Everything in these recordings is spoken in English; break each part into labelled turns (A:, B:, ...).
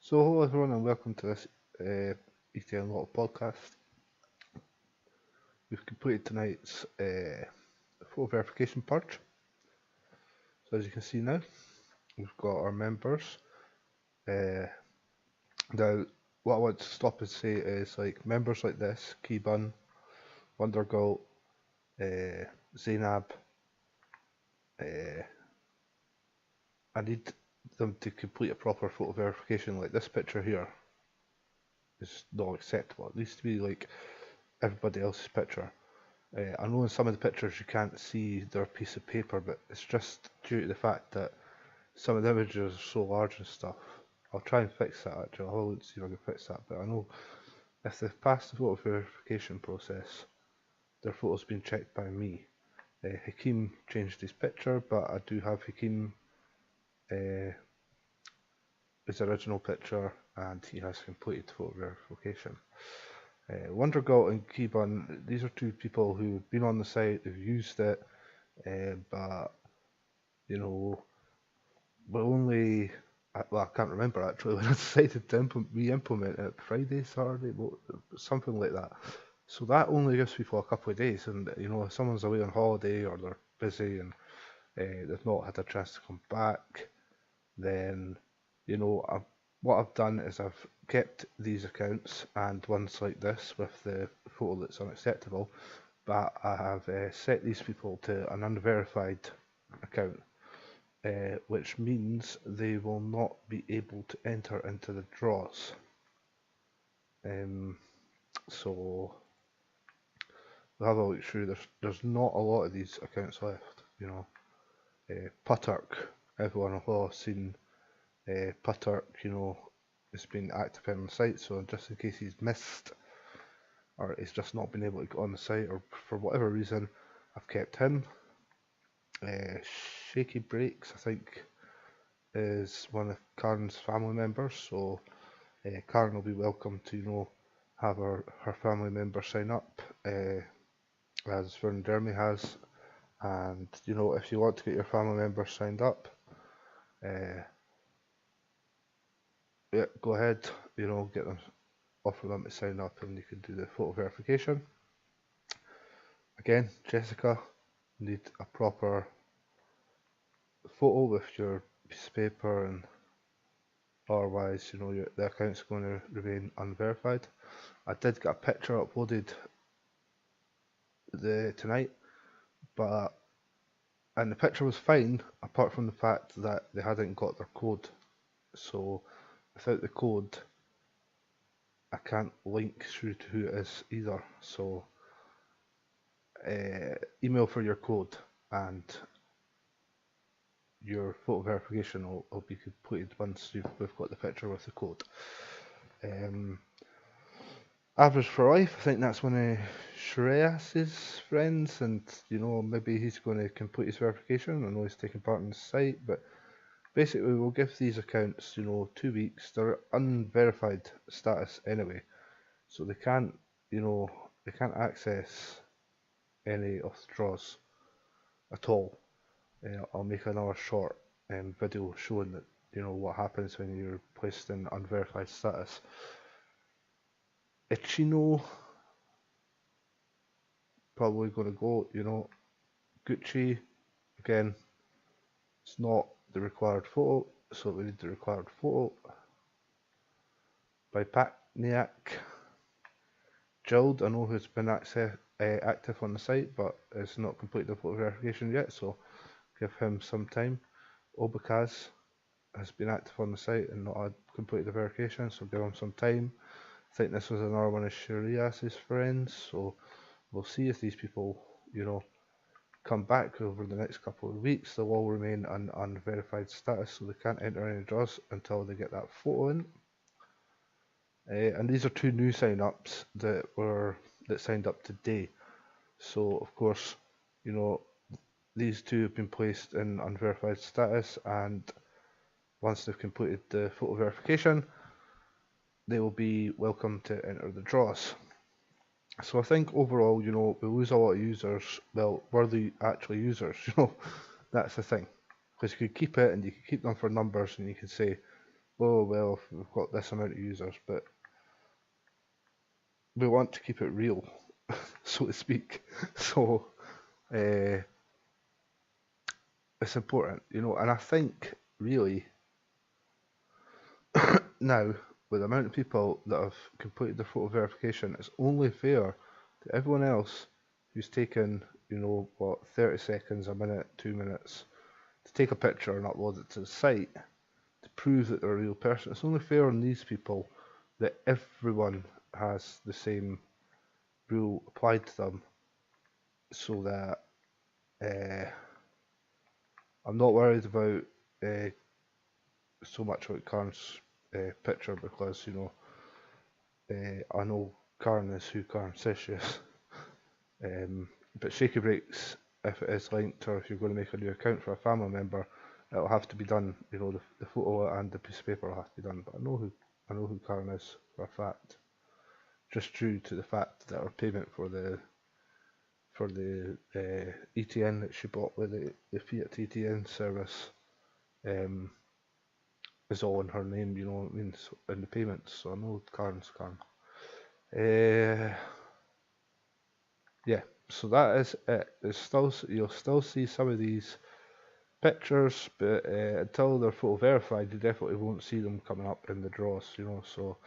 A: So, hello everyone, and welcome to this Electroneum Lotto podcast. We've completed tonight's photo verification purge. So, as you can see now, we've got our members. Uh, Now, what I want to stop and say is like members like this: Keybun, Wondergoat, Zainab. Uh, I need them to complete a proper photo verification. Like this picture here is not acceptable. It needs to be like everybody else's picture. I know in some of the pictures you can't see their piece of paper, but it's just due to the fact that some of the images are so large and stuff. I'll try and fix that actually. I'll look to see if I can fix that. But I know if they've passed the photo verification process, their photo's been checked by me. Hakeem changed his picture, but I do have Hakeem his original picture, and he has completed photo verification. Wondergalt and Keybun, these are two people who've been on the site, who've used it, but you know, we're only, well, I can't remember actually when I decided to re-implement it, Friday, Saturday, something like that. So that only gives people a couple of days, and you know, if someone's away on holiday or they're busy and they've not had a chance to come back, then you know, what I've done is I've kept these accounts and ones like this with the photo that's unacceptable, but I have set these people to an unverified account, which means they will not be able to enter into the draws. So we'll have a look through. There's not a lot of these accounts left, you know. Putturk, everyone will have seen Putturk, you know, has been active on the site, so just in case he's missed or he's just not been able to get on the site or for whatever reason, I've kept him. Shaky Breaks, I think, is one of Karen's family members, so Karen will be welcome to, you know, have her family member sign up, as Vern Dermy has. And you know, if you want to get your family member signed up, yeah, go ahead. You know, get them, offer them to sign up, and you can do the photo verification. Again, Jessica, need a proper photo with your piece of paper, and otherwise, you know, the account's going to remain unverified. I did get a picture uploaded tonight, but and the picture was fine, apart from the fact that they hadn't got their code. So without the code, I can't link through to who it is either. So email for your code, and your photo verification will be completed once we've got the picture with the code. Average for Life, I think that's one of Shreyas's friends, and you know, maybe he's going to complete his verification. I know he's taking part in the site, but basically we'll give these accounts, you know, 2 weeks. They're unverified status anyway, so they can't, you know, they can't access any of the draws at all. I'll make another short video showing that, you know, what happens when you're placed in unverified status. Ichino, probably going to go, you know. Gucci, again, it's not the required photo, so we need the required photo. By Patniak, Jild, I know who's been active on the site, but it's not completed the photo verification yet, so give him some time. Obakaz has been active on the site and not completed the verification, so give him some time. I think this was another one of Sharias's friends, so we'll see if these people, you know, come back over the next couple of weeks. They'll all remain on unverified status, so they can't enter any draws until they get that photo in. And these are two new sign-ups that signed up today. So of course, you know, these two have been placed in unverified status, and once they've completed the photo verification, they will be welcome to enter the draws. So I think overall, you know, we lose a lot of users. Well, worthy actual users, you know, that's the thing. Because you could keep it and you could keep them for numbers, and you could say, oh well, we've got this amount of users, but we want to keep it real, so to speak. So uh, it's important, and I think really now, with the amount of people that have completed their photo verification, it's only fair to everyone else who's taken, 30 seconds, a minute, 2 minutes to take a picture and upload it to the site to prove that they're a real person. It's only fair on these people that everyone has the same rule applied to them, so that I'm not worried about uh, so much about Karen's picture, because I know Karen is who Karen says she is. But Shaky Breaks, if it is linked, or if you're going to make a new account for a family member, it'll have to be done. The photo and the piece of paper will have to be done. But I know who Karen is for a fact, just due to the fact that our payment for the ETN that she bought with the Fiat ETN service um, is all in her name. You know what I mean? So, in the payments, so I know Karen's Karen. Yeah, so that is it. You'll still see some of these pictures, but until they're photo verified, you definitely won't see them coming up in the draws. So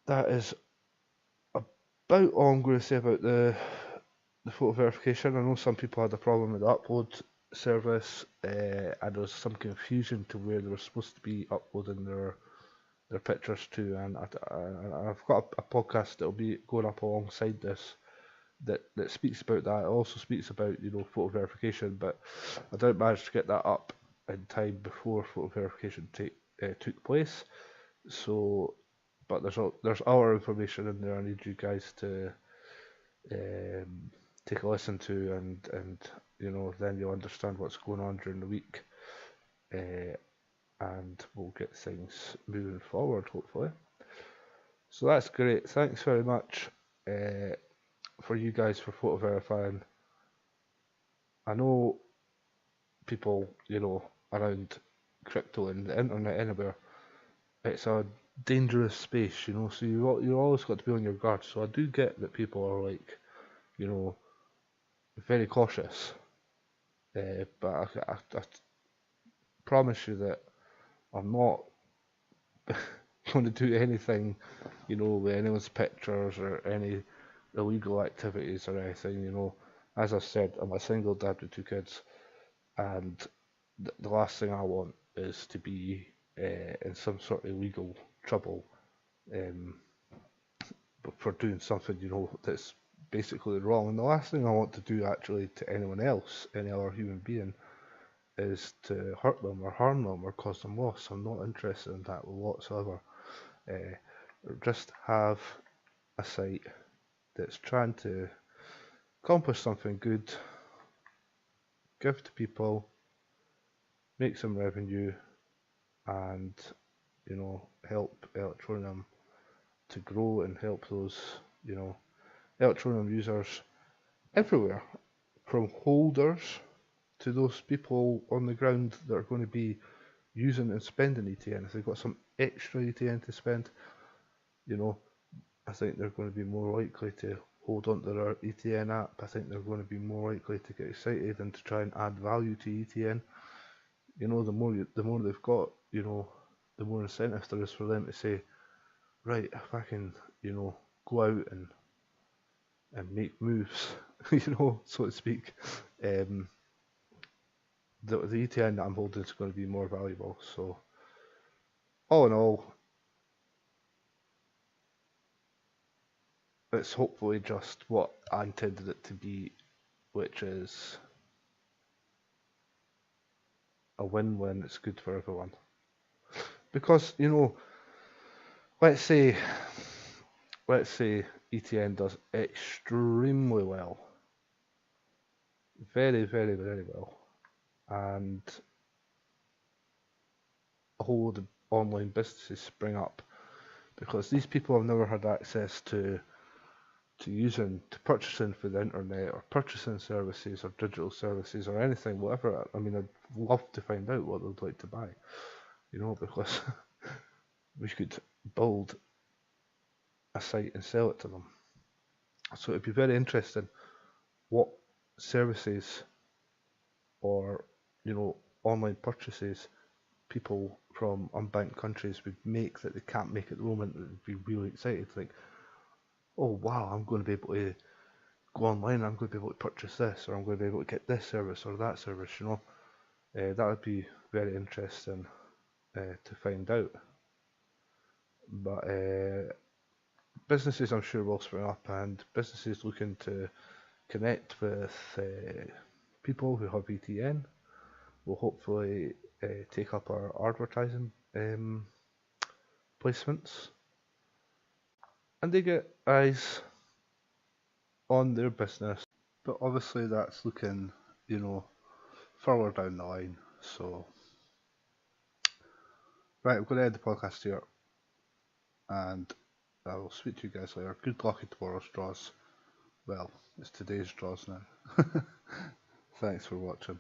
A: that is about all I'm going to say about the photo verification. I know some people had a problem with the upload service, and there was some confusion to where they were supposed to be uploading their pictures to, and I've got a podcast that will be going up alongside this that speaks about that. It also speaks about photo verification, but I didn't manage to get that up in time before photo verification took place. So, but there's other information in there I need you guys to take a listen to, and then you'll understand what's going on during the week, and we'll get things moving forward hopefully. So that's great. Thanks very much for you guys for photo verifying. I know people, around crypto and the internet anywhere, it's a dangerous space, so you always got to be on your guard. So I do get that people are like, very cautious, but I promise you that I'm not going to do anything, with anyone's pictures or any illegal activities or anything. As I said, I'm a single dad with 2 kids, and the last thing I want is to be in some sort of legal trouble for doing something, that's basically wrong. And the last thing I want to do actually to anyone else, any other human being, is to hurt them or harm them or cause them loss. I'm not interested in that whatsoever. Just have a site that's trying to accomplish something good, give to people, make some revenue, and help Electroneum to grow and help those Electroneum users everywhere, from holders to those people on the ground that are going to be using and spending ETN. If they've got some extra ETN to spend, I think they're going to be more likely to hold on to their ETN app. I think they're going to be more likely to get excited and to try and add value to ETN. The more they've got, the more incentive there is for them to say, right, if I can, go out and make moves, so to speak, the ETN that I'm holding is going to be more valuable. So, all in all, it's hopefully just what I intended it to be, which is a win-win. It's good for everyone. Because, let's say ETN does extremely well, very, very, very well, and a whole load of online businesses spring up because these people have never had access to purchasing for the internet or purchasing services or digital services or anything, whatever. I mean, I'd love to find out what they'd like to buy. because we could build a site and sell it to them. So it'd be very interesting what services or online purchases people from unbanked countries would make that they can't make at the moment. That would be really excited, like, oh wow, I'm going to be able to go online. I'm going to be able to purchase this, or I'm going to be able to get this service or that service. That would be very interesting to find out. But businesses, I'm sure, will spring up, and businesses looking to connect with people who have ETN will hopefully take up our advertising placements, and they get eyes on their business. But obviously, that's looking, further down the line. So, right, I'm going to end the podcast here, and I will speak to you guys later. Good luck in tomorrow's draws. Well, it's today's draws now. Thanks for watching.